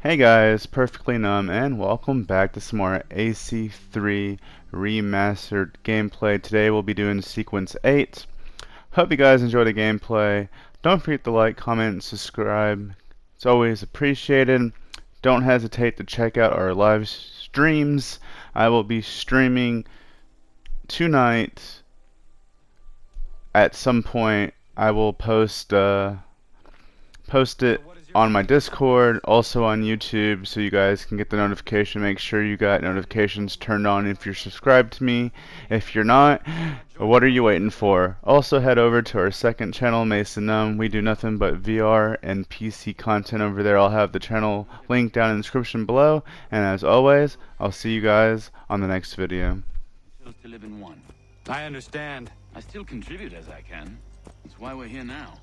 Hey guys, Perfectly Numb, and welcome back to some more AC3 Remastered gameplay. Today we'll be doing Sequence 8. Hope you guys enjoy the gameplay. Don't forget to like, comment, and subscribe. It's always appreciated. Don't hesitate to check out our live streams. I will be streaming tonight at some point. I will post it on my Discord, also on YouTube, so you guys can get the notification. Make sure you got notifications turned on if you're subscribed to me. If you're not, what are you waiting for? Also head over to our second channel, Mason Numb. We do nothing but VR and PC content over there. I'll have the channel link down in the description below, and as always, I'll see you guys on the next video. To live in one. I understand. I still contribute as I can. That's why we're here now.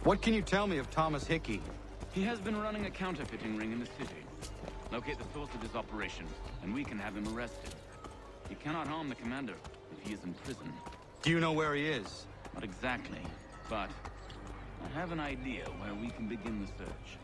What can you tell me of Thomas Hickey? He has been running a counterfeiting ring in the city. Locate the source of his operation, and we can have him arrested. He cannot harm the commander if he is in prison. Do you know where he is? Not exactly, but I have an idea where we can begin the search.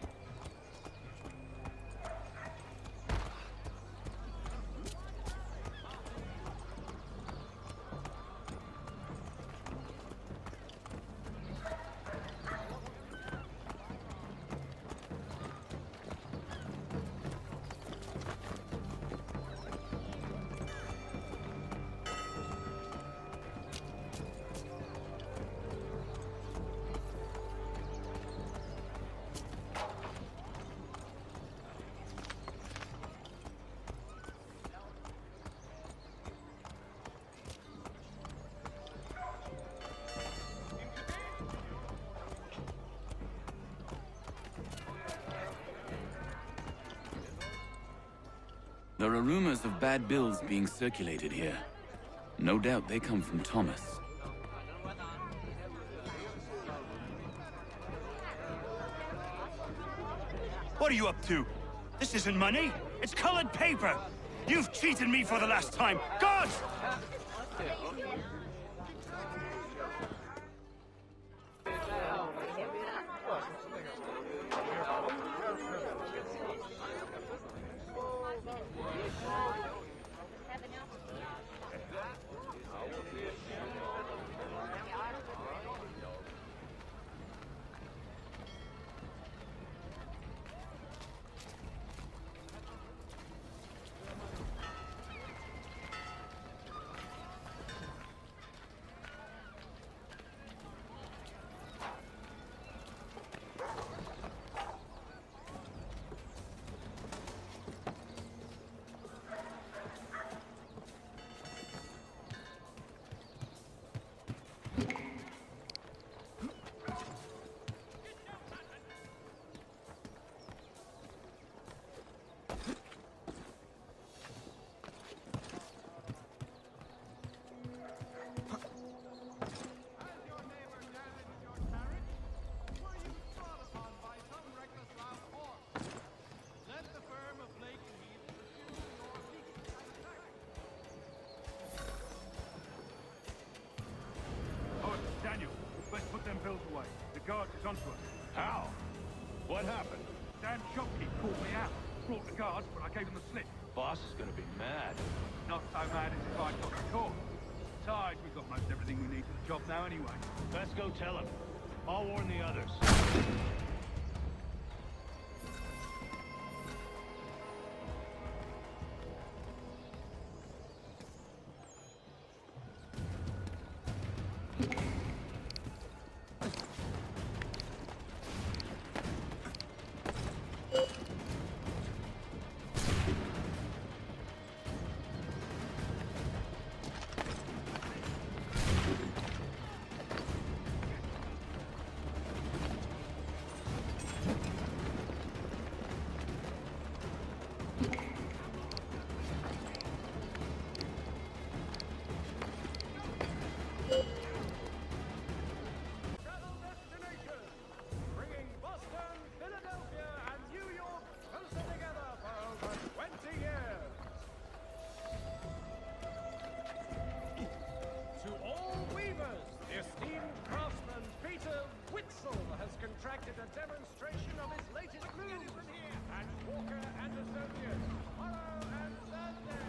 There are rumors of bad bills being circulated here. No doubt they come from Thomas. What are you up to? This isn't money. It's colored paper. You've cheated me for the last time. God! Guard is onto us. How? What happened? Damn shopkeep caught me out. Brought the guards, but I gave him the slip. Boss is gonna be mad. Not so mad as if I got caught. Besides, we've got most everything we need to Job now anyway. Let's go tell him. I'll warn the others. Contracted a demonstration of his latest moves at Walker and Associates tomorrow and Thursday.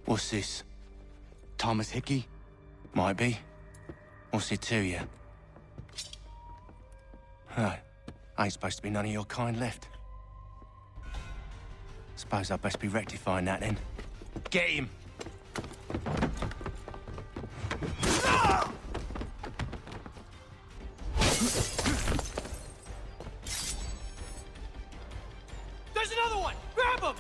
What's this? Thomas Hickey? Might be. What's it to you? Right. Ain't supposed to be none of your kind left. Suppose I'd best be rectifying that then. Get him! There's another one! Grab him!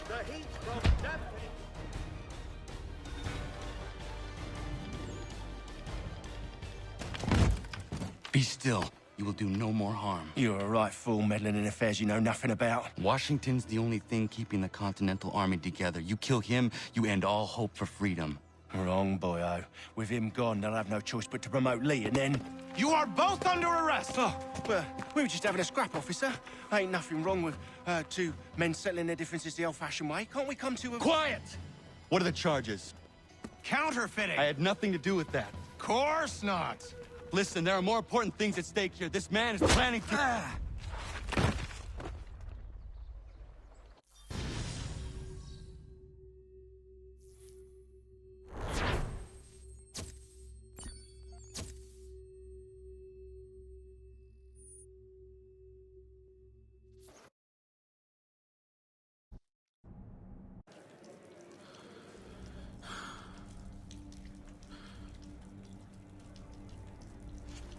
The heat from dampening. Be still. You will do no more harm. You're a right fool meddling in affairs you know nothing about. Washington's the only thing keeping the Continental Army together. You kill him, you end all hope for freedom. Wrong, boyo. With him gone, they'll have no choice but to promote Lee, and then... You are both under arrest! Oh, well, we were just having a scrap, officer. Ain't nothing wrong with two men settling their differences the old-fashioned way. Can't we come to a... Quiet! What are the charges? Counterfeiting! I had nothing to do with that. Course not! Listen, there are more important things at stake here. This man is planning to...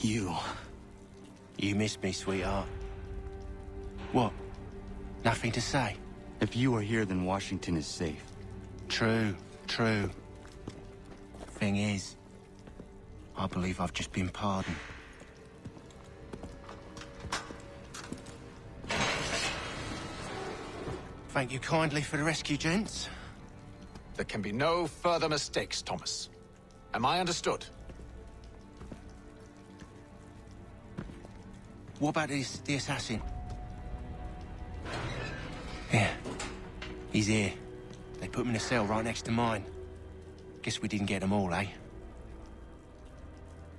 You missed me, sweetheart. What? Nothing to say? If you are here, then Washington is safe. True. Thing is, I believe I've just been pardoned. Thank you kindly for the rescue, gents. There can be no further mistakes, Thomas. Am I understood? What about the assassin? Yeah, he's here. They put him in a cell right next to mine. Guess we didn't get them all, eh?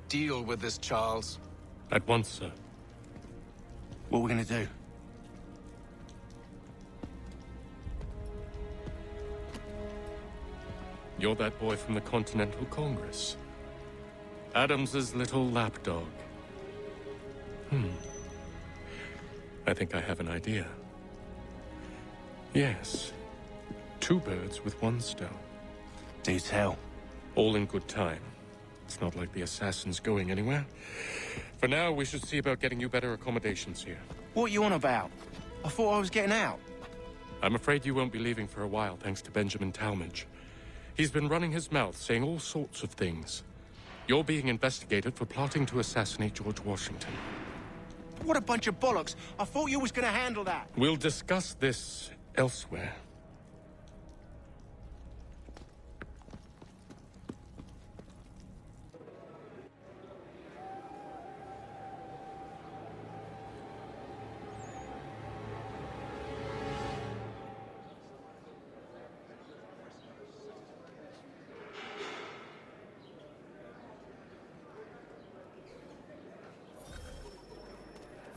Deal with this, Charles. At once, sir. What we're gonna do? You're that boy from the Continental Congress. Adams's little lapdog. I think I have an idea. Yes. 2 birds with 1 stone. Do tell. All in good time. It's not like the assassin's going anywhere. For now, we should see about getting you better accommodations here. What you on about? I thought I was getting out. I'm afraid you won't be leaving for a while, thanks to Benjamin Talmadge. He's been running his mouth, saying all sorts of things. You're being investigated for plotting to assassinate George Washington. What a bunch of bollocks. I thought you was gonna handle that. We'll discuss this elsewhere.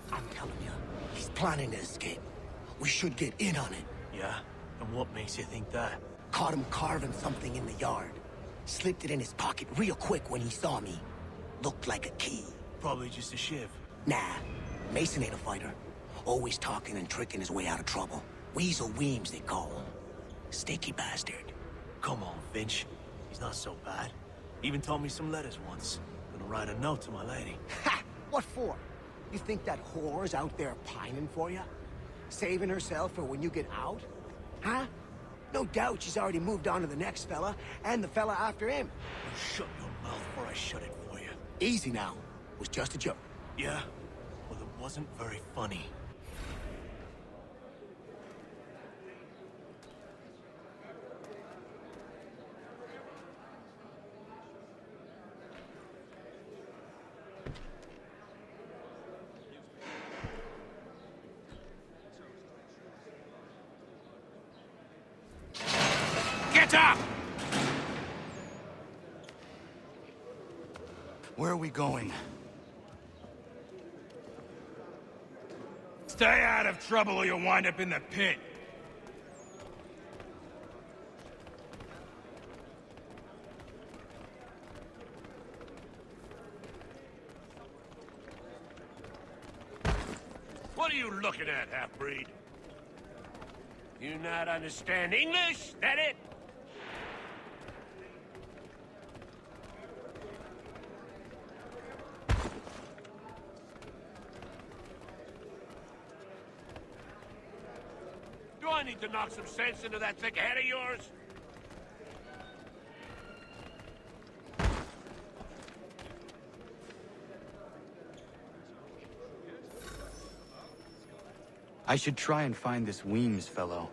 I'm telling you, he's planning to escape. We should get in on it. Yeah? And what makes you think that? Caught him carving something in the yard. Slipped it in his pocket real quick when he saw me. Looked like a key. Probably just a shiv. Nah, Mason ain't a fighter. Always talking and tricking his way out of trouble. Weasel Weems, they call him. Sticky bastard. Come on, Finch. He's not so bad. Even taught me some letters once. Gonna write a note to my lady. Ha! What for? You think that whore's out there pining for you? Saving herself for when you get out? Huh? No doubt she's already moved on to the next fella, and the fella after him. You shut your mouth before I shut it for you. Easy now. It was just a joke. Yeah? Well, it wasn't very funny. Get up! Where are we going? Stay out of trouble or you'll wind up in the pit. What are you looking at, half-breed? You not understand English? That it? Do I need to knock some sense into that thick head of yours? I should try and find this Weems fellow.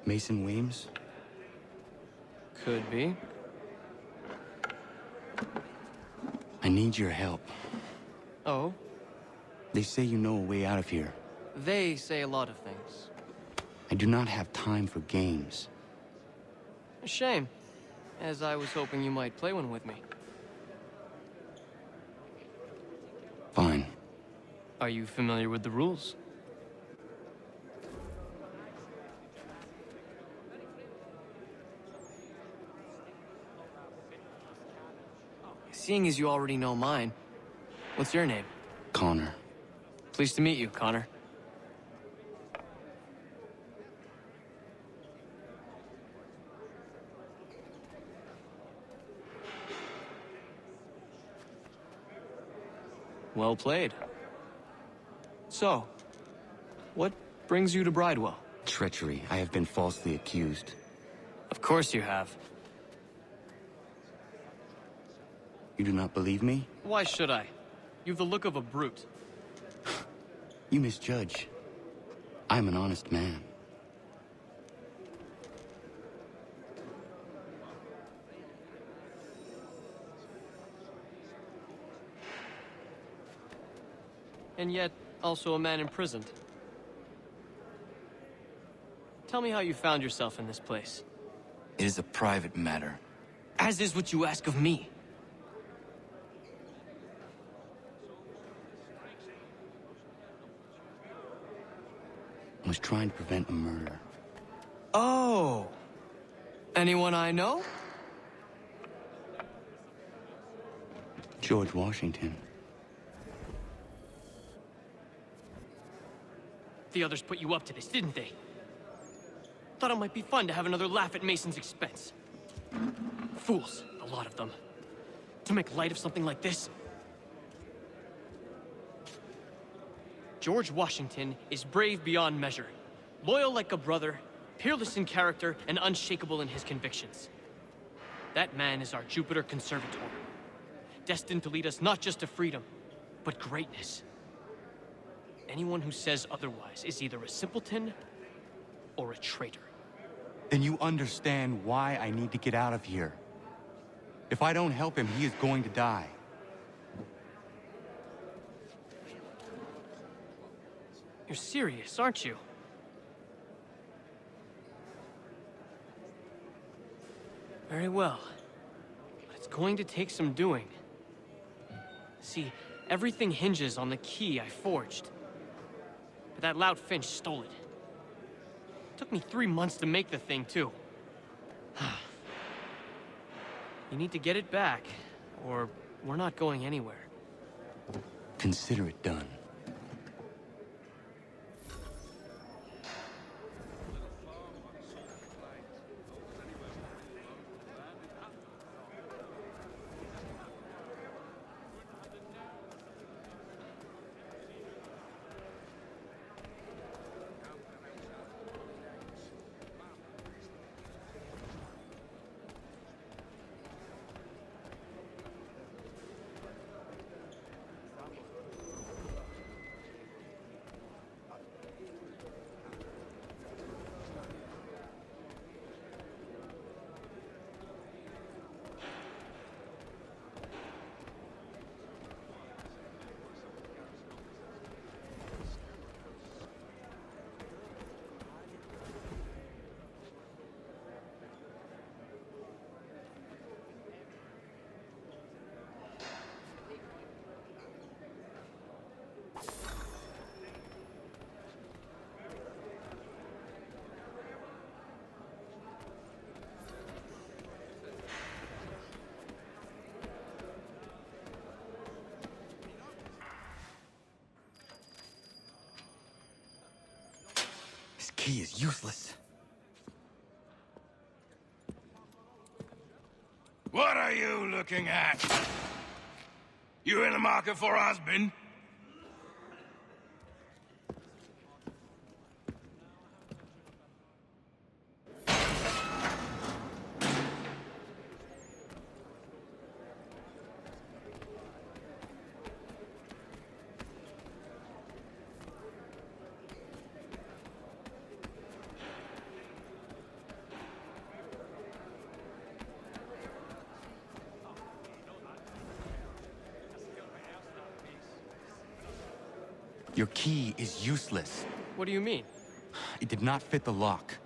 Mason Weems? Could be. I need your help. Oh? They say you know a way out of here. They say a lot of things. I do not have time for games. A shame, as I was hoping you might play one with me. Fine. Are you familiar with the rules? Seeing as you already know mine, what's your name? Connor. Pleased to meet you, Connor. Well played. So, what brings you to Bridewell? Treachery. I have been falsely accused. Of course you have. You do not believe me? Why should I? You've the look of a brute. You misjudge. I'm an honest man. And yet, also a man imprisoned. Tell me how you found yourself in this place. It is a private matter. As is what you ask of me. I was trying to prevent a murder. Oh! Anyone I know? George Washington. The others put you up to this, didn't they? Thought it might be fun to have another laugh at Mason's expense. Fools, a lot of them. To make light of something like this. George Washington is brave beyond measure, loyal like a brother, peerless in character, and unshakable in his convictions. That man is our Jupiter Conservator, destined to lead us not just to freedom, but greatness. Anyone who says otherwise is either a simpleton or a traitor. Then you understand why I need to get out of here. If I don't help him, he is going to die. You're serious, aren't you? Very well. But it's going to take some doing. See, everything hinges on the key I forged. But that lout Finch stole it. Took me 3 months to make the thing, too. You need to get it back, or we're not going anywhere. Consider it done. This key is useless. What are you looking at? You in the market for a husband? Your key is useless. What do you mean? It did not fit the lock.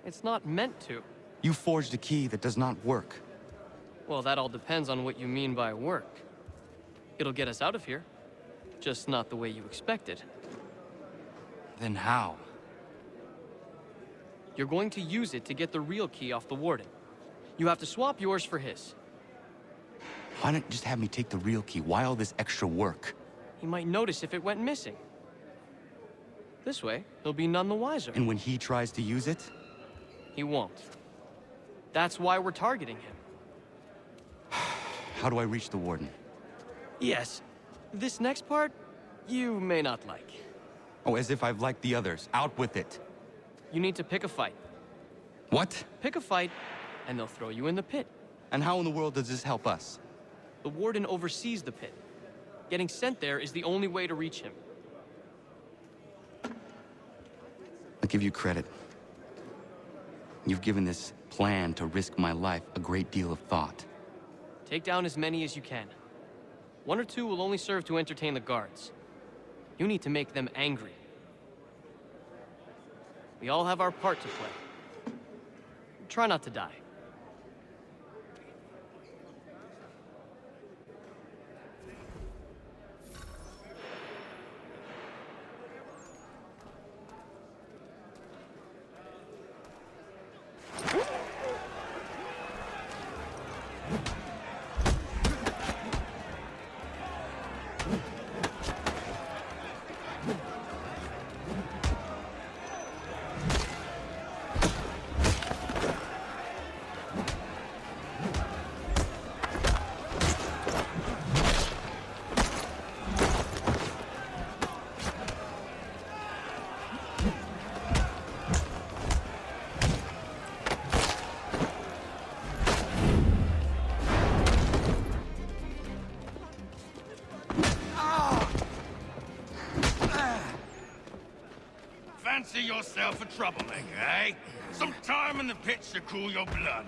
It's not meant to. You forged a key that does not work. Well, that all depends on what you mean by work. It'll get us out of here. Just not the way you expected. Then how? You're going to use it to get the real key off the warden. You have to swap yours for his. Why not just have me take the real key? Why all this extra work? He might notice if it went missing. This way, he'll be none the wiser. And when he tries to use it? He won't. That's why we're targeting him. How do I reach the Warden? Yes. This next part, you may not like. Oh, as if I've liked the others. Out with it. You need to pick a fight. What? Pick a fight, and they'll throw you in the pit. And how in the world does this help us? The Warden oversees the pit. Getting sent there is the only way to reach him. I'll give you credit. You've given this plan to risk my life a great deal of thought. Take down as many as you can. 1 or 2 will only serve to entertain the guards. You need to make them angry. We all have our part to play. Try not to die. Fancy yourself a troublemaker, eh? Some time in the pits to cool your blood.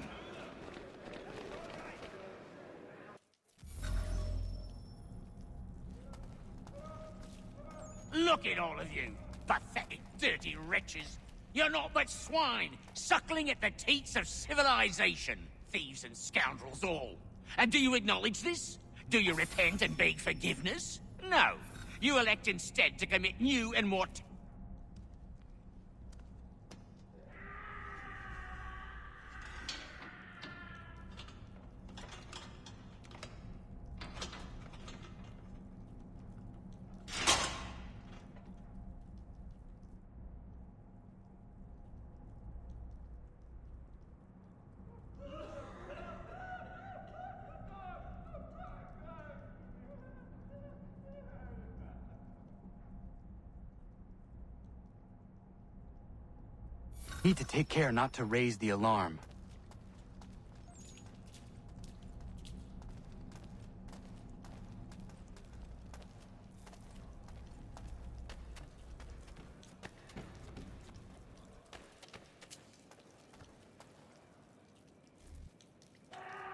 Look at all of you, pathetic, dirty wretches. You're not but swine, suckling at the teats of civilization. Thieves and scoundrels all. And do you acknowledge this? Do you repent and beg forgiveness? No. You elect instead to commit new and more... Need to take care not to raise the alarm.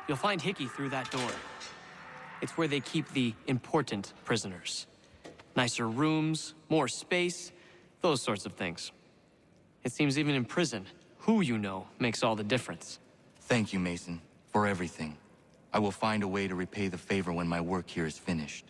You'll find Hickey through that door. It's where they keep the important prisoners. Nicer rooms, more space, those sorts of things. It seems even in prison, who you know makes all the difference. Thank you, Mason, for everything. I will find a way to repay the favor when my work here is finished.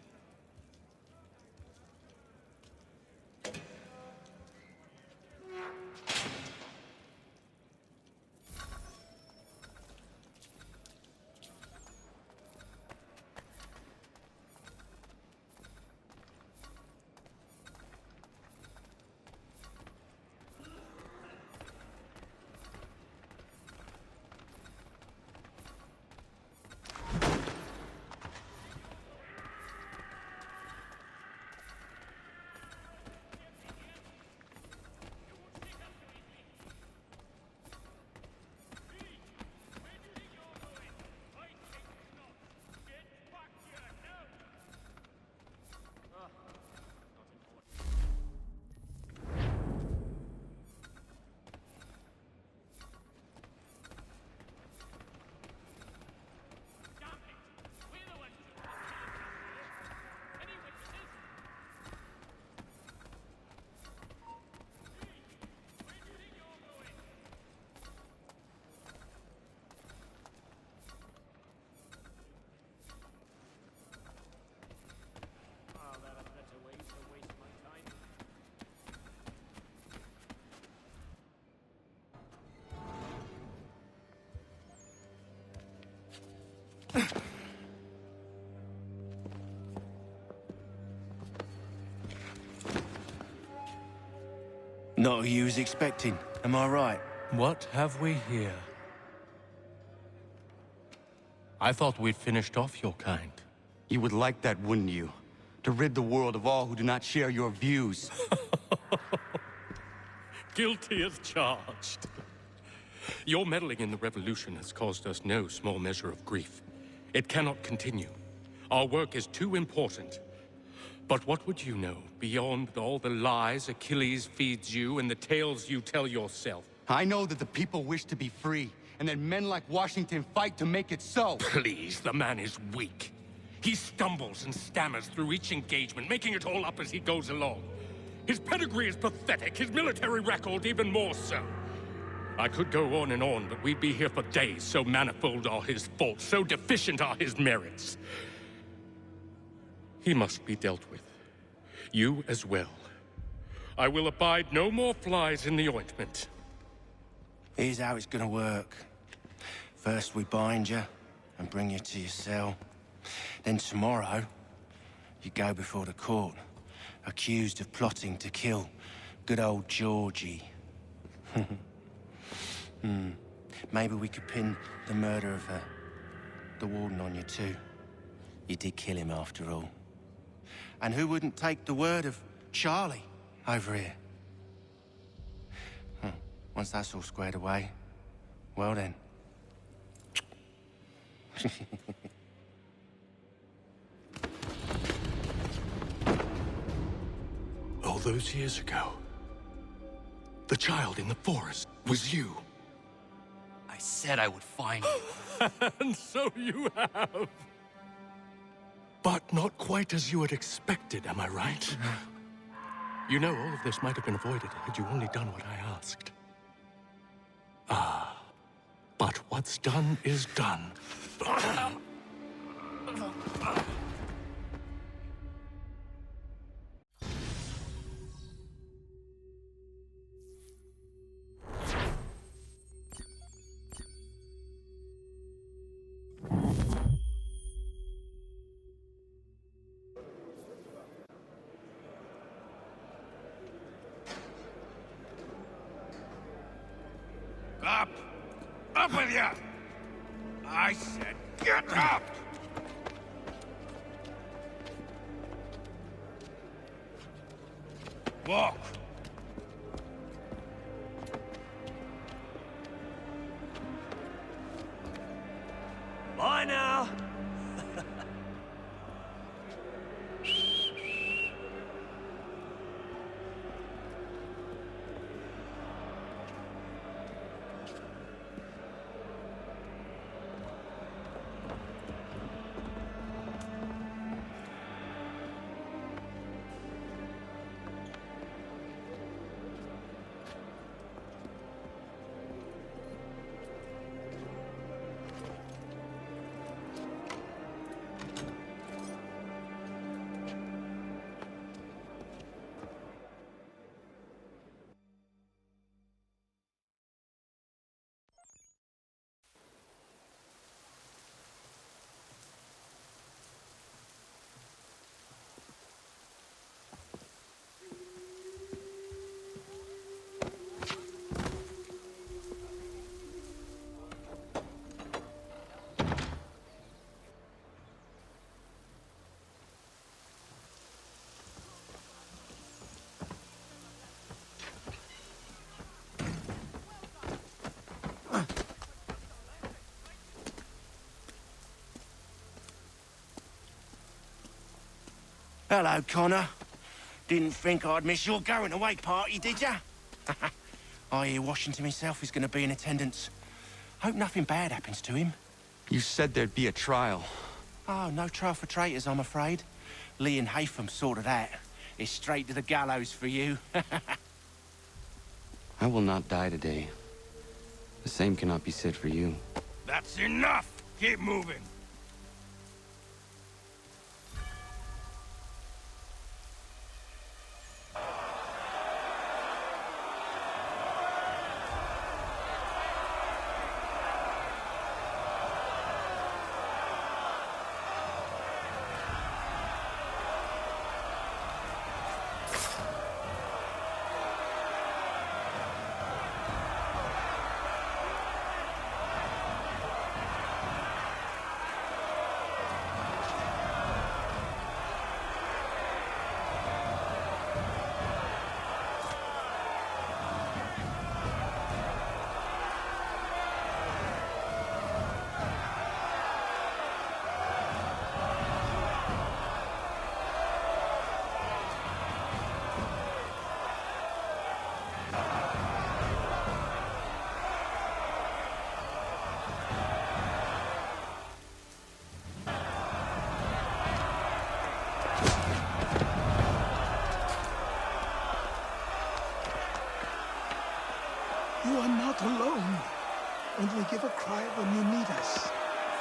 Not who you was expecting, am I right? What have we here? I thought we'd finished off your kind. You would like that, wouldn't you? To rid the world of all who do not share your views. Guilty as charged. Your meddling in the revolution has caused us no small measure of grief. It cannot continue. Our work is too important. But what would you know beyond all the lies Achilles feeds you and the tales you tell yourself? I know that the people wish to be free, and that men like Washington fight to make it so. Please, the man is weak. He stumbles and stammers through each engagement, making it all up as he goes along. His pedigree is pathetic, his military record even more so. I could go on and on, but we'd be here for days, so manifold are his faults, so deficient are his merits. He must be dealt with. You as well. I will abide no more flies in the ointment. Here's how it's gonna work. First we bind you and bring you to your cell. Then tomorrow, you go before the court, accused of plotting to kill good old Georgie. Maybe we could pin the murder of the warden on you too. You did kill him after all. And who wouldn't take the word of Charlie over here? Once that's all squared away, well then. All those years ago, the child in the forest was you. I said I would find you. And so you have. But not quite as you had expected, am I right? You know, all of this might have been avoided had you only done what I asked. But what's done is done. Up! Up with you! I said get up! Walk! Bye now! Hello, Connor. Didn't think I'd miss your going away party, did ya? I hear Washington himself is going to be in attendance. Hope nothing bad happens to him. You said there'd be a trial. Oh, no trial for traitors, I'm afraid. Lee and Haytham sorted that. It's straight to the gallows for you. I will not die today. The same cannot be said for you. That's enough! Keep moving!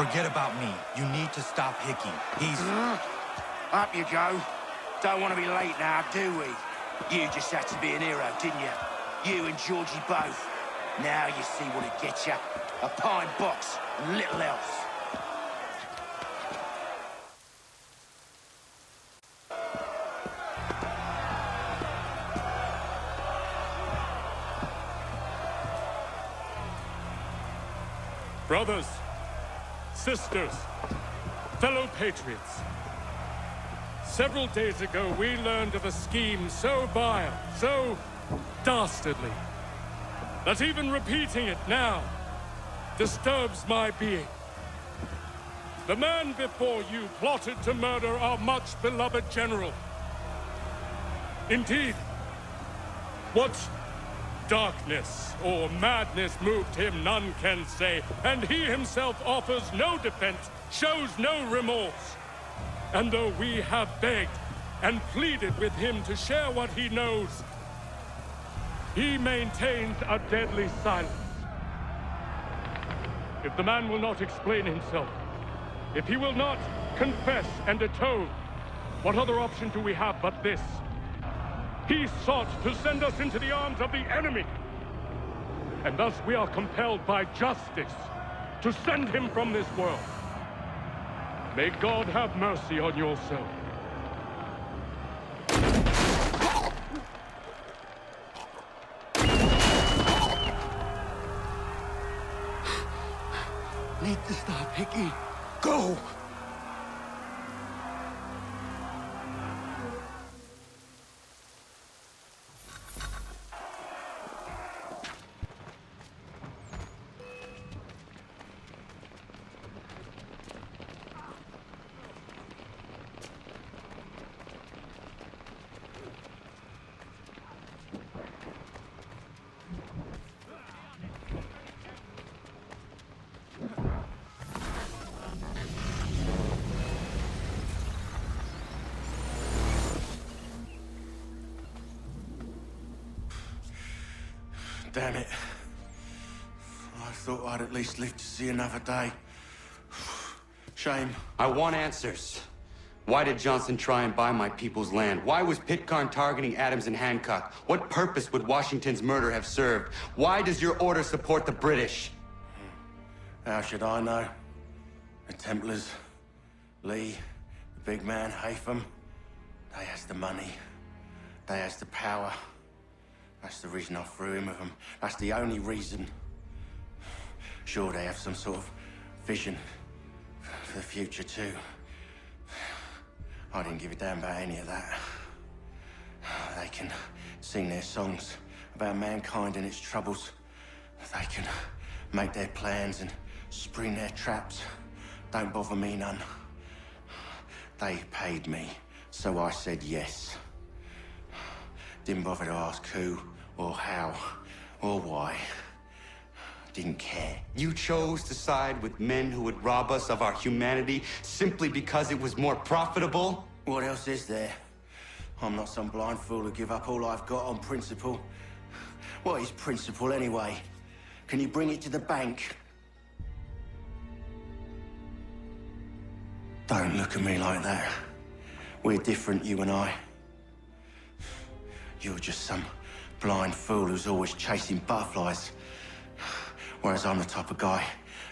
Forget about me. You need to stop Hickey. He's... Up you go. Don't want to be late now, do we? You just had to be an hero, didn't you? You and Georgie both. Now you see what it gets you. A pine box and little else. Brothers, sisters, fellow patriots. Several days ago, we learned of a scheme so vile, so dastardly, that even repeating it now disturbs my being. The man before you plotted to murder our much-beloved general. Indeed, what darkness or madness moved him, none can say, and he himself offers no defense, shows no remorse. And though we have begged and pleaded with him to share what he knows, he maintains a deadly silence. If the man will not explain himself, if he will not confess and atone, what other option do we have but this? He sought to send us into the arms of the enemy. And thus we are compelled by justice to send him from this world. May God have mercy on your soul. Need to stop, Hickey. Go! Damn it. I thought I'd at least live to see another day. Shame. I want answers. Why did Johnson try and buy my people's land? Why was Pitcairn targeting Adams and Hancock? What purpose would Washington's murder have served? Why does your order support the British? How should I know? The Templars, Lee, the big man, Haytham, they has the money. They has the power. That's the reason I threw in with them. That's the only reason. Sure, they have some sort of vision for the future, too. I didn't give a damn about any of that. They can sing their songs about mankind and its troubles. They can make their plans and spring their traps. Don't bother me none. They paid me, so I said yes. Didn't bother to ask who, or how, or why. Didn't care. You chose to side with men who would rob us of our humanity simply because it was more profitable? What else is there? I'm not some blind fool to give up all I've got on principle. What is principle anyway? Can you bring it to the bank? Don't look at me like that. We're different, you and I. You're just some blind fool who's always chasing butterflies. Whereas I'm the type of guy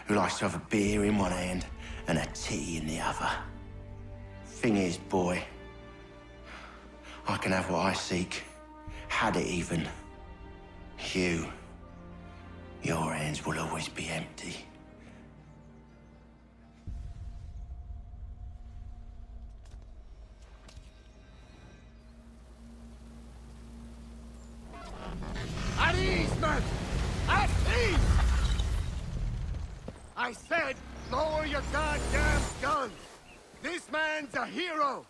who likes to have a beer in one hand and a tea in the other. Thing is, boy, I can have what I seek. Had it even. Your hands will always be empty. At ease, men! At ease! I said, lower your goddamn guns! This man's a hero!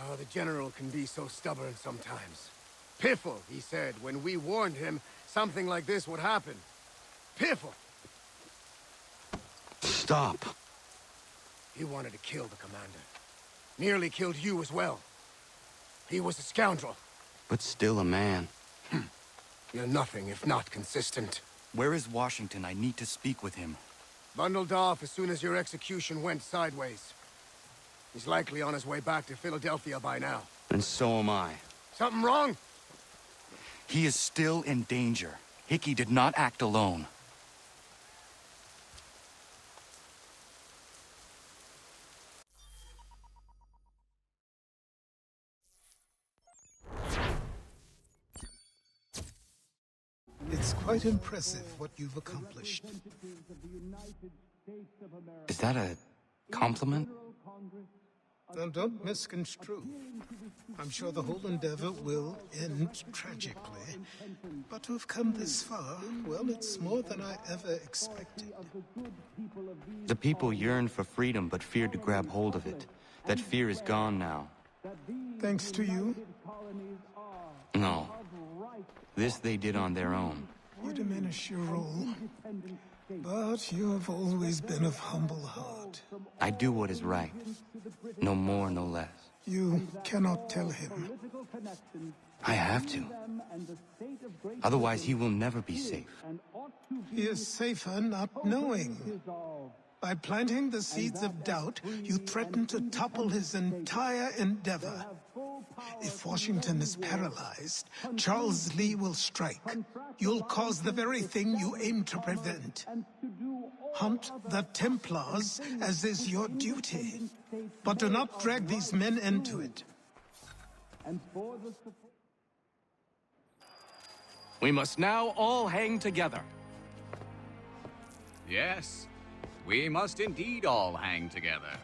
Oh, the General can be so stubborn sometimes. Piffle, he said, when we warned him something like this would happen. Piffle! Stop. He wanted to kill the commander. Nearly killed you as well. He was a scoundrel. But still a man. You're nothing if not consistent. Where is Washington? I need to speak with him. Bundled off as soon as your execution went sideways. He's likely on his way back to Philadelphia by now. And so am I. Something wrong? He is still in danger. Hickey did not act alone. It's quite impressive what you've accomplished. Is that a compliment? Now, don't misconstrue. I'm sure the whole endeavor will end tragically. But to have come this far, well, it's more than I ever expected. The people yearned for freedom but feared to grab hold of it. That fear is gone now. Thanks to you? No. This they did on their own. You diminish your role. But you have always been of humble heart. I do what is right. No more, no less. You cannot tell him. I have to. Otherwise, he will never be safe. He is safer not knowing. By planting the seeds of doubt, you threaten to topple his entire endeavor. If Washington is paralyzed, Charles Lee will strike. You'll cause the very thing you aim to prevent. Hunt the Templars, as is your duty. But do not drag these men into it. We must now all hang together. Yes, we must indeed all hang together.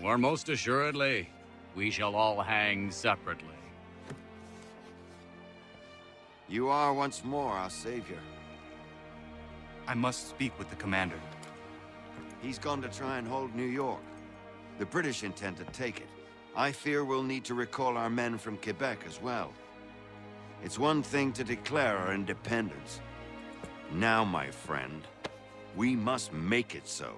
Or most assuredly, we shall all hang separately. You are once more our savior. I must speak with the commander. He's gone to try and hold New York. The British intend to take it. I fear we'll need to recall our men from Quebec as well. It's one thing to declare our independence. Now, my friend, we must make it so.